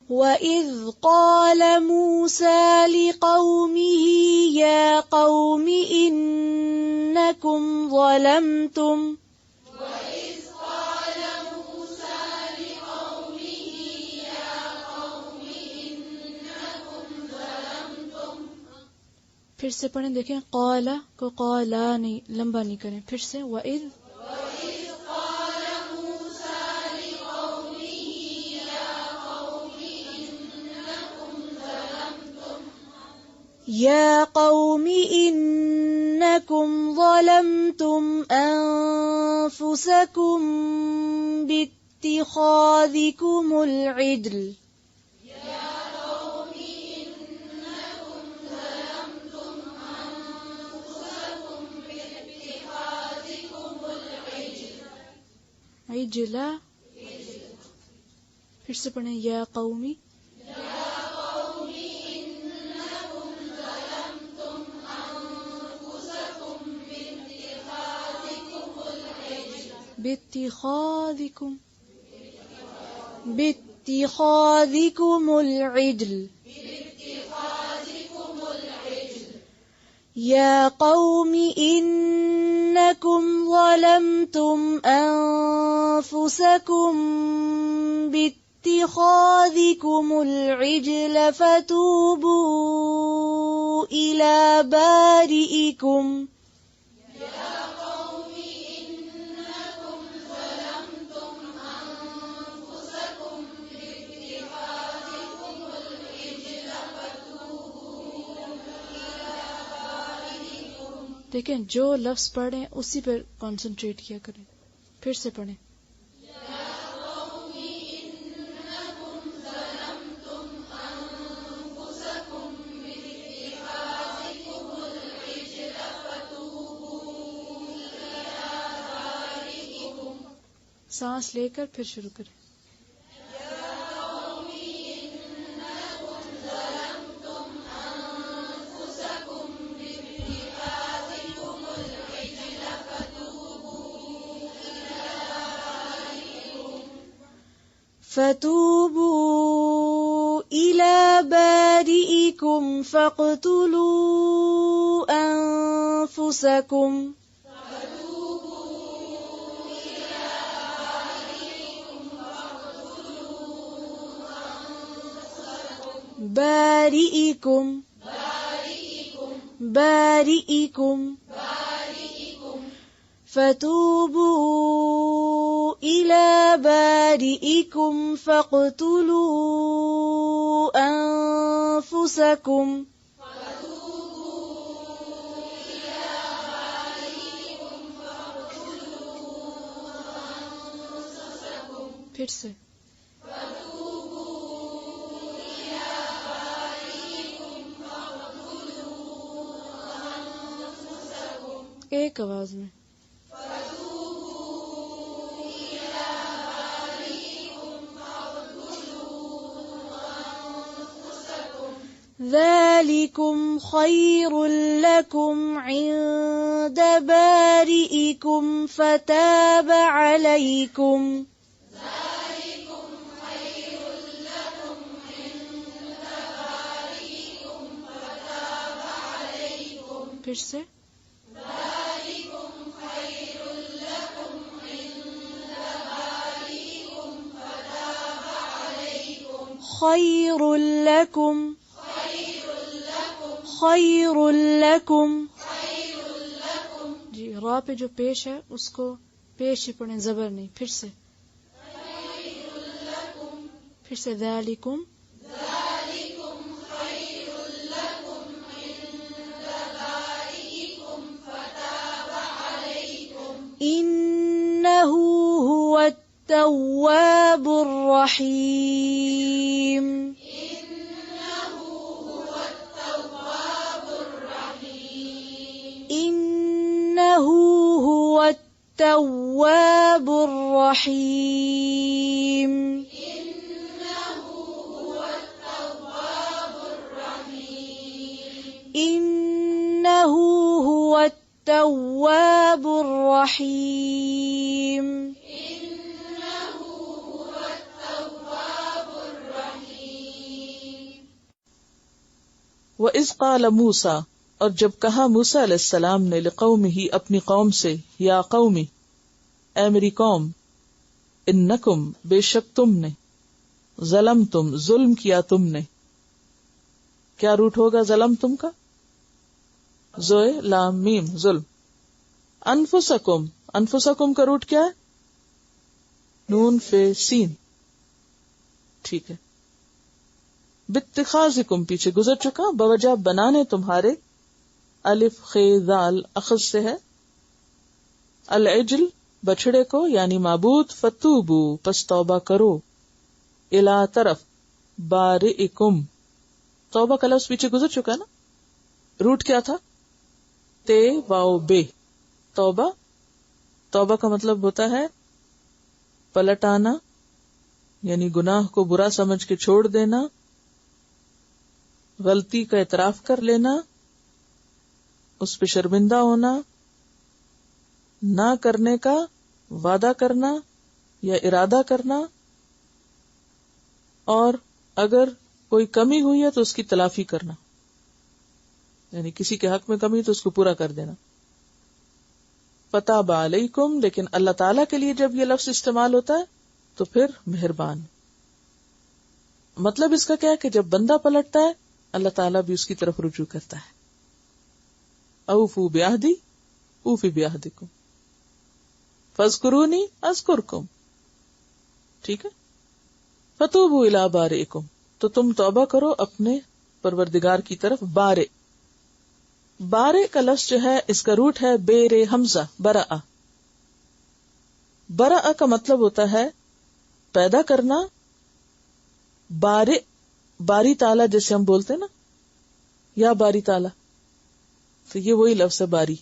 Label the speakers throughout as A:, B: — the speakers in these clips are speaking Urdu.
A: وَإِذْ قَالَ مُوسَى لِقَوْمِهِ يَا قَوْمِ إِنَّكُمْ ظَلَمْتُمْ پھر سے پڑھیں، دیکھیں قَالَ کو قَالَا نہیں، لمبا نہیں کریں، پھر سے وَإِذْ يَا قَوْمِ إِنَّكُمْ ظَلَمْتُمْ أَنفُسَكُمْ بِاتِّخَاذِكُمُ الْعِجْلَ عجلا، پھر سے پڑھیں یا قومی باتخاذكم العجل يا قوم إنكم ظلمتم أنفسكم باتخاذكم العجل فتوبوا إلى بارئكم دیکھیں جو لفظ پڑھیں اسی پر کنسنٹریٹ کیا کریں. پھر سے پڑھیں. سانس لے کر پھر شروع کریں. فتوبوا إلى بارئكم فاقتلوا أنفسكم بارئكم فتوبوا إلى بارئكم فاقتلوا أنفسكم پھر سے ایک آواز میں. ذلكم خير لكم عند بارئكم فتاب عليكم پھر سے خير لكم جی را پہ جو پیش ہے اس کو پیش ہی پڑھیں، زبر نہیں. پھر سے ذالکم انہ هو التواب الرحیم هو التواب الرحيم إنه هو التواب الرحيم
B: وَإِذْ قَالَ مُوسَىٰ، اور جب کہا موسیٰ علیہ السلام نے لِقَوْمِهِ اپنی قوم سے، یا قومی اے میری قوم، انکم بے شک تم نے، ظلمتم ظلم کیا تم نے. کیا روٹ ہوگا ظلم تم کا؟ زوئے لام میم ظلم. انفسکم، انفسکم کا روٹ کیا ہے؟ نون فے سین. ٹھیک ہے. باتخاذکم پیچھے گزر چکا، بوجہ بنانے تمہارے، الف خے ذال اخذ سے ہے، العجل بچڑے کو یعنی معبود، فتوبو پس توبہ کرو، الا طرف بارئکم. توبہ کا لفظ پیچھے گزر چکا نا. روٹ کیا تھا؟ تے واو بے. توبہ، توبہ کا مطلب ہوتا ہے پلٹ آنا، یعنی گناہ کو برا سمجھ کے چھوڑ دینا، غلطی کا اعتراف کر لینا، اس پہ شرمندہ ہونا، نہ کرنے کا وعدہ کرنا یا ارادہ کرنا، اور اگر کوئی کمی ہوئی ہے تو اس کی تلافی کرنا، یعنی کسی کے حق میں کمی تو اس کو پورا کر دینا. فتاب علیکم، لیکن اللہ تعالیٰ کے لیے جب یہ لفظ استعمال ہوتا ہے تو پھر مہربان. مطلب اس کا کیا ہے کہ جب بندہ پلٹتا ہے اللہ تعالیٰ بھی اس کی طرف رجوع کرتا ہے. اوفوا بعہدی اوفی بعہدکم فاذکرونی اذکرکم. ٹھیک ہے. فتوبوا الی بارئکم، تو تم توبہ کرو اپنے پروردگار کی طرف. بارے، بارے کا لفظ جو ہے اس کا روٹ ہے بے رے حمزہ برآ. برآ کا مطلب ہوتا ہے پیدا کرنا. بارے، باری تالا جیسے ہم بولتے ہیں نا، یا باری تالا، تو یہ وہی لفظ ہے باری.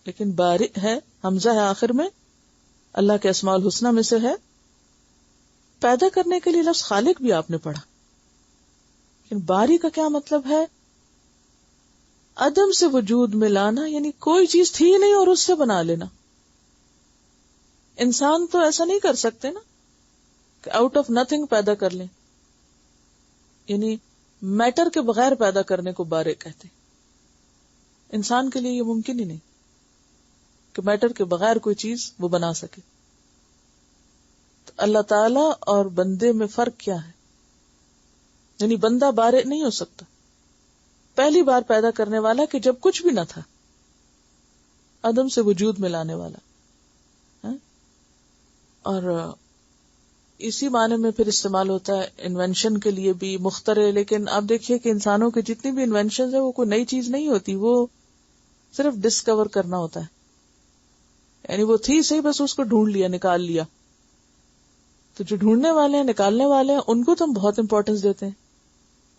B: لیکن بارے ہے، حمزہ ہے آخر میں، اللہ کے اسماء الحسنہ میں سے ہے. پیدا کرنے کے لیے لفظ خالق بھی آپ نے پڑھا، لیکن باری کا کیا مطلب ہے؟ عدم سے وجود میں لانا، یعنی کوئی چیز تھی نہیں اور اس سے بنا لینا. انسان تو ایسا نہیں کر سکتے نا کہ آؤٹ آف نتھنگ پیدا کر لیں، یعنی میٹر کے بغیر پیدا کرنے کو بارے کہتے. انسان کے لیے یہ ممکن ہی نہیں کہ میٹر کے بغیر کوئی چیز وہ بنا سکے. تو اللہ تعالی اور بندے میں فرق کیا ہے؟ یعنی بندہ بارے نہیں ہو سکتا، پہلی بار پیدا کرنے والا کہ جب کچھ بھی نہ تھا، عدم سے وجود میں لانے والا. اور اسی معنی میں پھر استعمال ہوتا ہے انوینشن کے لیے بھی، مخترع. لیکن آپ دیکھیے کہ انسانوں کی جتنی بھی انوینشن ہے وہ کوئی نئی چیز نہیں ہوتی، وہ صرف ڈسکور کرنا ہوتا ہے. یعنی وہ تھی صحیح، بس اس کو ڈھونڈ لیا، نکال لیا. تو جو ڈھونڈنے والے ہیں، نکالنے والے ہیں، ان کو تو ہم بہت امپورٹنس دیتے ہیں،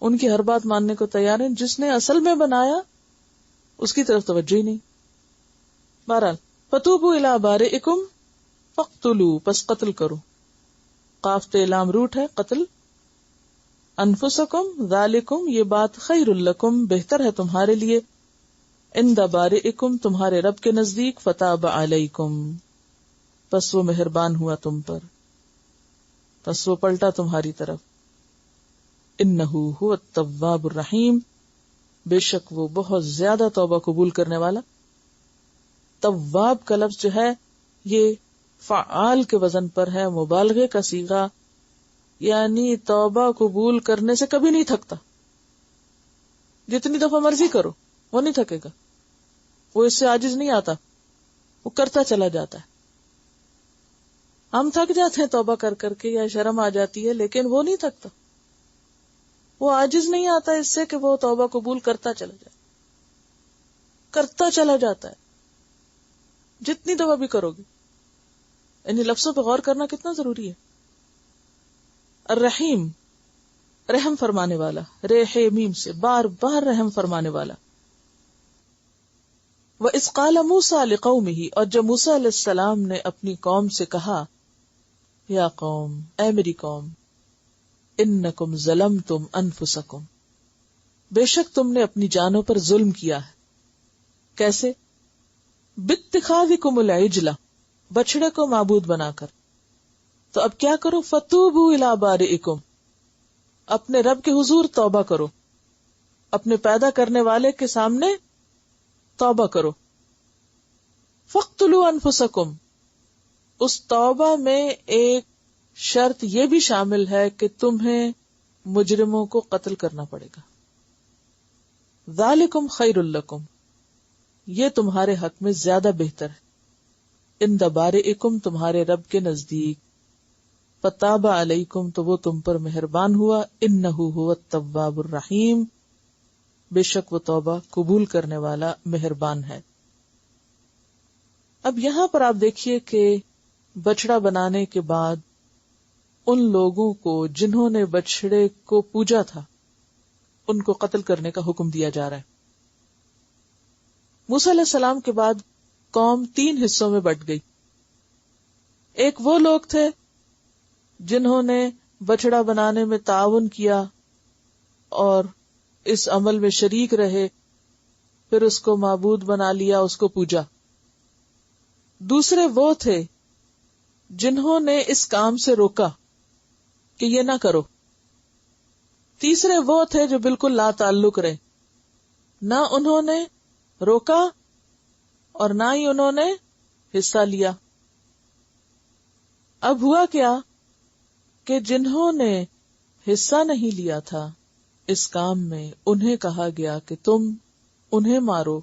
B: ان کی ہر بات ماننے کو تیار ہیں. جس نے اصل میں بنایا اس کی طرف توجہ ہی نہیں. بہرحال فتوبوا الی بارئکم فاقتلوا، پس قتل کرو. قاف تے لام روٹ ہے قتل. انفسکم ذالکم، یہ بات خیر لکم بہتر ہے تمہارے لیے، عند بارئکم تمہارے رب کے نزدیک، فتاب علیکم پس وہ مہربان ہوا تم پر، پس وہ پلٹا تمہاری طرف. انہ هو التواب الرحیم، بے شک وہ بہت زیادہ توبہ قبول کرنے والا. تواب کا لفظ جو ہے یہ فعال کے وزن پر ہے، مبالغے کا صیغہ، یعنی توبہ قبول کرنے سے کبھی نہیں تھکتا. جتنی دفعہ مرضی کرو وہ نہیں تھکے گا، وہ اس سے عاجز نہیں آتا، وہ کرتا چلا جاتا ہے. ہم تھک جاتے ہیں توبہ کر کر کے، یا شرم آ جاتی ہے، لیکن وہ نہیں تھکتا، وہ عاجز نہیں آتا اس سے کہ وہ توبہ قبول کرتا چلا جائے، کرتا چلا جاتا ہے جتنی دفعہ بھی کرو گے. یعنی لفظوں پہ غور کرنا کتنا ضروری ہے. الرحیم، رحم فرمانے والا، ریح میم سے بار بار رحم فرمانے والا. وَإِذْ قَالَ مُوسَىٰ لِقَوْمِهِ، اور جب موسیٰ علیہ السلام نے اپنی قوم سے کہا، یا قوم، اے میری قوم، انکم ظلمتم انفسکم، بے شک تم نے اپنی جانوں پر ظلم کیا ہے. کیسے؟ باتخاذکم العجل، بچڑے کو معبود بنا کر. تو اب کیا کرو؟ فتوبوا الی بارئکم، اپنے رب کے حضور توبہ کرو، اپنے پیدا کرنے والے کے سامنے توبہ کرو. فاقتلوا انفسکم، اس توبہ میں ایک شرط یہ بھی شامل ہے کہ تمہیں مجرموں کو قتل کرنا پڑے گا. ذالکم خیر لکم، یہ تمہارے حق میں زیادہ بہتر ہے. عند بارئکم، تمہارے رب کے نزدیک. فتاب علیکم، تو وہ تم پر مہربان ہوا. انہ هو التواب الرحیم، بے شک وہ توبہ قبول کرنے والا مہربان ہے. اب یہاں پر آپ دیکھیے کہ بچڑا بنانے کے بعد ان لوگوں کو جنہوں نے بچڑے کو پوجا تھا ان کو قتل کرنے کا حکم دیا جا رہا ہے. موسیٰ علیہ السلام کے بعد قوم 3 حصوں میں بٹ گئی. ایک وہ لوگ تھے جنہوں نے بچڑا بنانے میں تعاون کیا اور اس عمل میں شریک رہے، پھر اس کو معبود بنا لیا، اس کو پوجا. دوسرے وہ تھے جنہوں نے اس کام سے روکا کہ یہ نہ کرو. تیسرے وہ تھے جو بالکل لا تعلق رہے، نہ انہوں نے روکا اور نہ ہی انہوں نے حصہ لیا. اب ہوا کیا کہ جنہوں نے حصہ نہیں لیا تھا اس کام میں، انہیں کہا گیا کہ تم انہیں مارو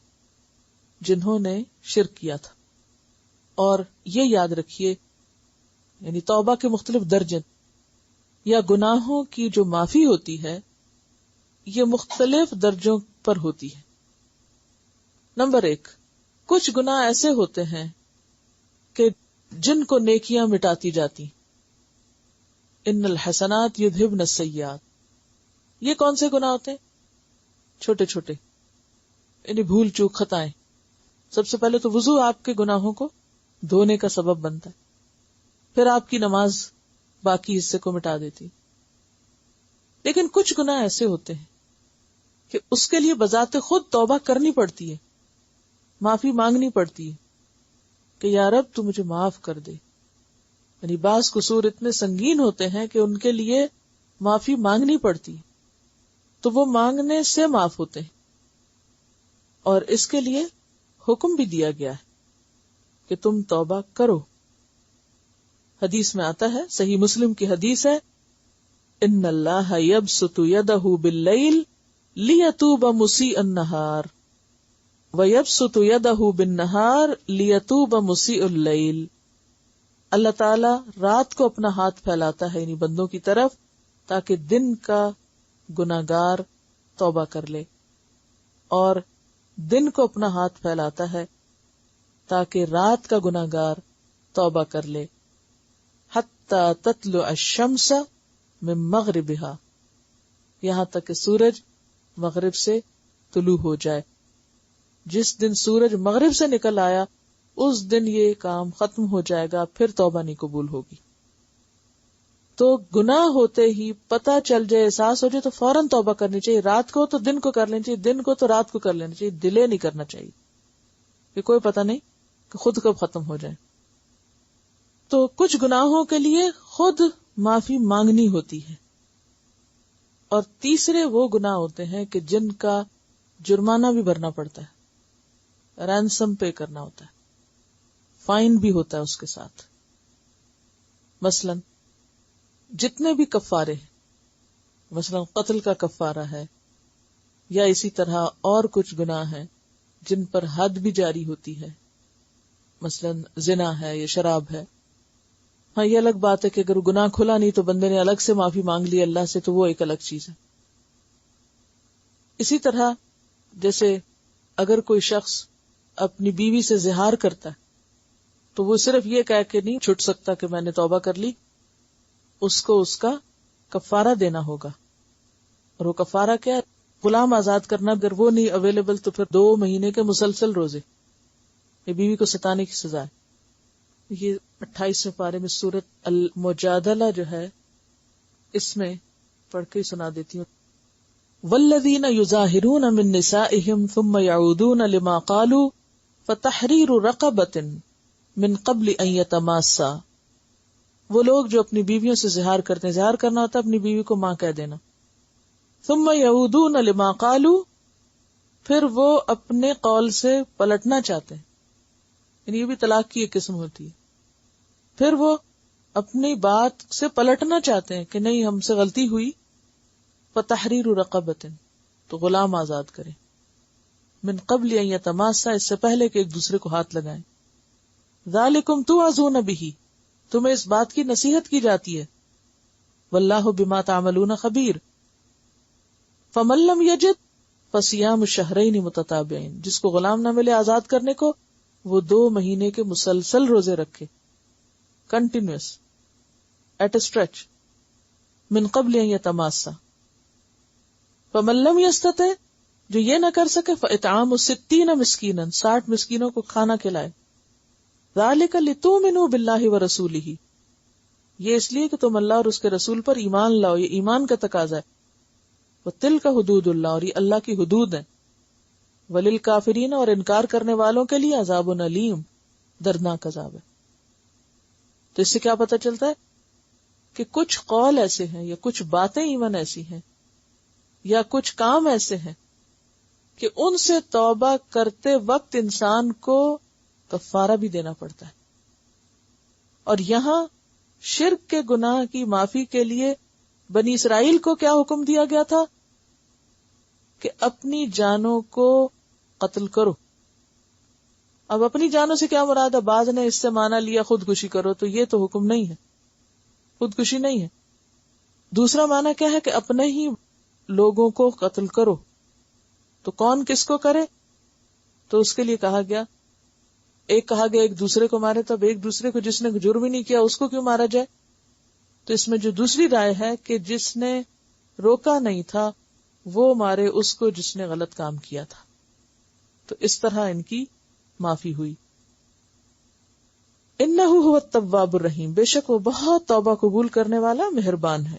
B: جنہوں نے شرک کیا تھا. اور یہ یاد رکھیے، یعنی توبہ کے مختلف درجے یا گناہوں کی جو معافی ہوتی ہے یہ مختلف درجوں پر ہوتی ہے. نمبر 1، کچھ گناہ ایسے ہوتے ہیں کہ جن کو نیکیاں مٹاتی جاتی. ان الحسنات یذہبن السیئات، یہ کون سے گناہ ہوتے ہیں؟ چھوٹے چھوٹے، یعنی بھول چوک، خطائیں. سب سے پہلے تو وضو آپ کے گناہوں کو دھونے کا سبب بنتا ہے، پھر آپ کی نماز باقی حصے کو مٹا دیتی. لیکن کچھ گناہ ایسے ہوتے ہیں کہ اس کے لیے بذات خود توبہ کرنی پڑتی ہے، معافی مانگنی پڑتی ہے کہ یا رب تو مجھے معاف کر دے. یعنی بعض قصور اتنے سنگین ہوتے ہیں کہ ان کے لیے معافی مانگنی پڑتی ہے، تو وہ مانگنے سے معاف ہوتے ہیں. اور اس کے لیے حکم بھی دیا گیا ہے کہ تم توبہ کرو. حدیث میں آتا ہے، صحیح مسلم کی حدیث ہے، ان اللہ یبسط یدہ باللیل لیتوب مسیء النہار ویبسط یدہ بالنہار لیتوب مسیء اللیل. اللہ تعالی رات کو اپنا ہاتھ پھیلاتا ہے یعنی بندوں کی طرف تاکہ دن کا گناہگار توبہ کر لے، اور دن کو اپنا ہاتھ پھیلاتا ہے تاکہ رات کا گناہگار توبہ کر لے. حتی تطلع الشمس من مغربها، یہاں تک کہ سورج مغرب سے طلوع ہو جائے. جس دن سورج مغرب سے نکل آیا اس دن یہ کام ختم ہو جائے گا، پھر توبہ نہیں قبول ہوگی. تو گناہ ہوتے ہی پتہ چل جائے، احساس ہو جائے تو فوراً توبہ کرنی چاہیے. رات کو تو دن کو کر لینی چاہیے، دن کو تو رات کو کر لینا چاہیے، ڈیلے نہیں کرنا چاہیے کہ کوئی پتہ نہیں کہ خود کب ختم ہو جائے. تو کچھ گناہوں کے لیے خود معافی مانگنی ہوتی ہے، اور تیسرے وہ گناہ ہوتے ہیں کہ جن کا جرمانہ بھی بھرنا پڑتا ہے، رینسم پے کرنا ہوتا ہے، فائن بھی ہوتا ہے اس کے ساتھ. مثلا جتنے بھی کفارے ہیں، مثلا قتل کا کفارہ ہے، یا اسی طرح اور کچھ گناہ ہیں جن پر حد بھی جاری ہوتی ہے، مثلا زنا ہے یا شراب ہے. ہاں یہ الگ بات ہے کہ اگر گناہ کھلا نہیں تو بندے نے الگ سے معافی مانگ لی اللہ سے، تو وہ ایک الگ چیز ہے. اسی طرح جیسے اگر کوئی شخص اپنی بیوی سے زہار کرتا ہے تو وہ صرف یہ کہہ کے نہیں چھٹ سکتا کہ میں نے توبہ کر لی، اس کو اس کا کفارہ دینا ہوگا. اور وہ کفارہ کیا ہے؟ غلام آزاد کرنا. اگر وہ نہیں اویلیبل تو پھر 2 مہینے کے مسلسل روزے. یہ بیوی کو ستانے کی سزا ہے. یہ 28ویں پارے میں سورۃ المجادلہ جو ہے اس میں پڑھ کے سنا دیتی ہوں. والذین یظاہرون من نسائہم ثم یعودون لما قالوا فتحریر رقبۃ من قبل ان یتماسا. وہ لوگ جو اپنی بیویوں سے زہار کرتے ہیں، زہار کرنا ہوتا ہے اپنی بیوی کو ماں کہہ دینا، ثم یعودون لما قالوا، پھر وہ اپنے قول سے پلٹنا چاہتے ہیں، یعنی یہ بھی طلاق کی ایک قسم ہوتی ہے، پھر وہ اپنی بات سے پلٹنا چاہتے ہیں کہ نہیں ہم سے غلطی ہوئی، فتحریر رقبۃ، تو غلام آزاد کریں، من قبل ان یتماسا، اس سے پہلے کہ ایک دوسرے کو ہاتھ لگائیں، ذالکم توعظون بہ، تمہیں اس بات کی نصیحت کی جاتی ہے، واللہ بما تعملون خبیر، فمن لم یجد فصیام الشہرین متتابعین، جس کو غلام نہ ملے آزاد کرنے کو، وہ 2 مہینے کے مسلسل روزے رکھے، کنٹینیوس، ایٹ اے اسٹریچ، من قبل ان یتماسا، فمن لم یستطع، جو یہ نہ کر سکے، فاطعام 60 مسکینا، 60 مسکینوں کو کھانا کھلائے، ذالک لتؤمنوا باللہ ورسولہ، یہ اس لیے کہ تم اللہ اور اس کے رسول پر ایمان لاؤ، یہ ایمان کا تقاضا ہے، وتلک حدود اللہ، اور یہ اللہ کی حدود ہیں، وللکافرین، اور انکار کرنے والوں کے لیے عذاب علیم، دردناک عذاب ہے۔ تو اس سے کیا پتہ چلتا ہے کہ کچھ قول ایسے ہیں یا کچھ باتیں ایون ایسی ہیں یا کچھ کام ایسے ہیں کہ ان سے توبہ کرتے وقت انسان کو کفارہ بھی دینا پڑتا ہے، اور یہاں شرک کے گناہ کی معافی کے لیے بنی اسرائیل کو کیا حکم دیا گیا تھا کہ اپنی جانوں کو قتل کرو۔ اب اپنی جانوں سے کیا مراد ہے؟ بعض نے اس سے مانا لیا خودکشی کرو، تو یہ تو حکم نہیں ہے، خودکشی نہیں ہے۔ دوسرا مانا کیا ہے کہ اپنے ہی لوگوں کو قتل کرو، تو کون کس کو کرے؟ تو اس کے لیے کہا گیا ایک دوسرے کو مارے، تب ایک دوسرے کو جس نے جرم ہی نہیں کیا اس کو کیوں مارا جائے؟ تو اس میں جو دوسری رائے ہے کہ جس نے روکا نہیں تھا وہ مارے اس کو جس نے غلط کام کیا تھا، تو اس طرح ان کی معافی ہوئی۔ انہ هو التواب الرحیم، بے شک وہ بہت توبہ قبول کرنے والا مہربان ہے۔